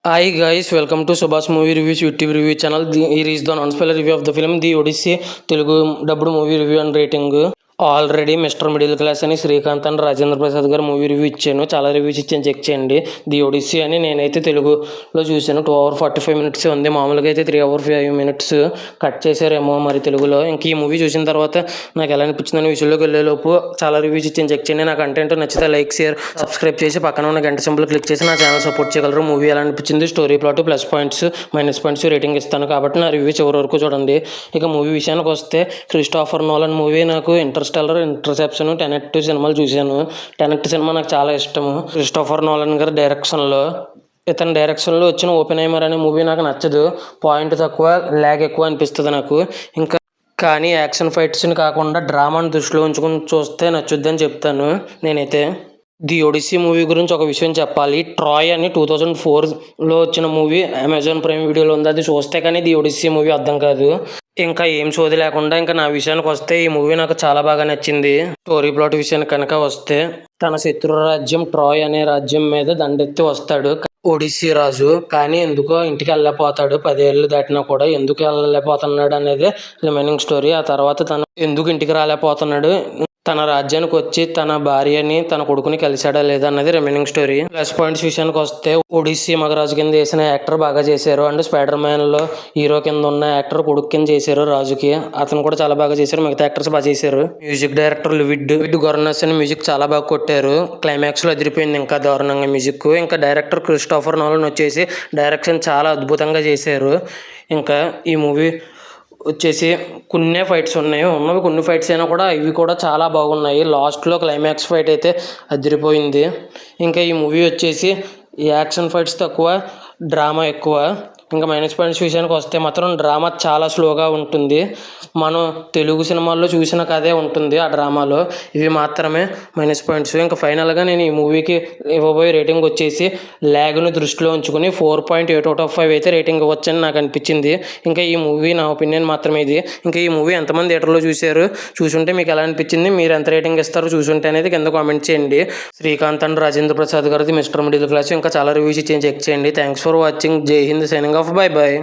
Hi guys, welcome to Subhash Movie Reviews YouTube review channel. Here is the non-spoiler review of the film The Odyssey, Telugu dubbed movie review and rating. Already mister middle class అని Srikanth and Rajendra Prasad గారు movie review ఇచ్చాను. చాలా reviews ఇచ్చాను, check చేయండి. The Odissi అని నేనైతే తెలుగులో చూశాను. 2 hours 45 minutes ఉంది. మామూలుగా అయితే 3 hours 5 minutes కట్ చేశారేమో మరి తెలుగులో. ఇంక ఈ మూవీ చూసిన తర్వాత నాకు ఎలా అనిపించిందని విషయంలోకి వెళ్ళేలోపు చాలా రివ్యూస్ ఇచ్చాను, చెక్ చేయండి. నా కంటెంట్ నచ్చితే లైక్, షేర్, సబ్స్క్రైబ్ చేసి పక్కన ఉన్న గంట సింబల్ క్లిక్ చేసి నా ఛానల్ సపోర్ట్ చేయగలరు. మూవీ ఎలా అనిపించింది, story plot, plus points, minus points rating ఇస్తాను కాబట్టి నా రివ్యూ చివరి వరకు చూడండి. ఇక మూవీ విషయానికి వస్తే క్రిస్టోఫర్ నోలన్ మూవీ నాకు ఇంటర్సెప్షన్, టెనెట్ సినిమాలు చూశాను. టెనెట్ సినిమా నాకు చాలా ఇష్టము. క్రిస్టోఫర్ నోలన్ గారి డైరెక్షన్లో ఇతని డైరెక్షన్లో వచ్చిన ఓపెన్హైమర్ అనే మూవీ నాకు నచ్చదు. పాయింట్ తక్కువ, ల్యాగ్ ఎక్కువ అనిపిస్తుంది నాకు. ఇంకా కానీ యాక్షన్ ఫైట్స్ని కాకుండా డ్రామాని దృష్టిలో ఉంచుకుని చూస్తే నచ్చుద్దని చెప్తాను నేనైతే. ది ఒడిస్సీ మూవీ గురించి ఒక విషయం చెప్పాలి. ట్రాయ్ అని 2004లో వచ్చిన మూవీ అమెజాన్ ప్రైమ్ వీడియోలో ఉంది. అది చూస్తే కానీ ది ఒడిస్సీ మూవీ అర్థం కాదు. ఇంకా ఏం సోది లేకుండా ఇంకా నా విషయానికి వస్తే ఈ మూవీ నాకు చాలా బాగా నచ్చింది. స్టోరీ ప్లాట్ విషయానికి కనుక వస్తే, తన శత్రు రాజ్యం ట్రాయ్ అనే రాజ్యం మీద దండెత్తి వస్తాడు ఒడిస్సీ రాజు. కానీ ఎందుకో ఇంటికి వెళ్ళలేకపోతాడు. 10 ఏళ్ళు దాటినా కూడా ఎందుకు వెళ్ళలేకపోతున్నాడు అనేది రిమైనింగ్ స్టోరీ. ఆ తర్వాత తను ఎందుకు ఇంటికి రాలేకపోతున్నాడు, తన రాజ్యానికి వచ్చి తన భార్యని, తన కొడుకుని కలిశాడా లేదా అన్నది రిమైనింగ్ స్టోరీ. ప్లస్ పాయింట్స్ విషయానికి వస్తే ఒడిస్సీ మగరాజు కింద వేసిన యాక్టర్ బాగా చేశారు. అండ్ స్పైడర్ మ్యాన్లో హీరో కింద ఉన్న యాక్టర్ కొడుకు కింద చేశారు రాజుకి, అతను కూడా చాలా బాగా చేశారు. మిగతా యాక్టర్స్ బాగా చేశారు. మ్యూజిక్ డైరెక్టర్ లివిడ్ గొర్నస్ అని మ్యూజిక్ చాలా బాగా కొట్టారు. క్లైమాక్స్లో అదిరిపోయింది ఇంకా దారుణంగా మ్యూజిక్. ఇంకా డైరెక్టర్ క్రిస్టోఫర్ నోలన్ వచ్చేసి డైరెక్షన్ చాలా అద్భుతంగా చేశారు. ఇంకా ఈ మూవీ వచ్చేసి కొన్ని ఫైట్స్ ఉన్నాయి, ఉన్నవి కొన్ని ఫైట్స్ అయినా కూడా ఇవి కూడా చాలా బాగున్నాయి. లాస్ట్లో క్లైమాక్స్ ఫైట్ అయితే అదిరిపోయింది. ఇంకా ఈ మూవీ వచ్చేసి యాక్షన్ ఫైట్స్ తక్కువ, డ్రామా ఎక్కువ. ఇంకా మైనస్ పాయింట్స్ విషయానికి వస్తే మాత్రం డ్రామా చాలా స్లోగా ఉంటుంది. మనం తెలుగు సినిమాల్లో చూసిన కథే ఉంటుంది ఆ డ్రామాలో. ఇవి మాత్రమే మైనస్ పాయింట్స్. ఇంకా ఫైనల్గా నేను ఈ మూవీకి ఇవ్వబోయే రేటింగ్ వచ్చేసి ల్యాగ్ను దృష్టిలో ఉంచుకుని 4.8/5 అయితే రేటింగ్ ఇవ్వచ్చని నాకు అనిపించింది. ఇంకా ఈ మూవీ నా ఒపీనియన్ మాత్రమే ఇది. ఇంకా ఈ మూవీ ఎంతమంది థియేటర్లో చూశారు, చూసుంటే మీకు ఎలా అనిపించింది, మీరు ఎంత రేటింగ్ ఇస్తారో చూసుంటే అనేది కింద కామెంట్ చేయండి. శ్రీకాంత్ అండ్ రాజేంద్ర ప్రసాద్ గారిది మిస్టర్ మిడిల్ క్లాస్ ఇంకా చాలా రివ్యూస్ ఇచ్చి చెక్ చేయండి. Thanks for watching. Jai Hind, signing off. Bye bye.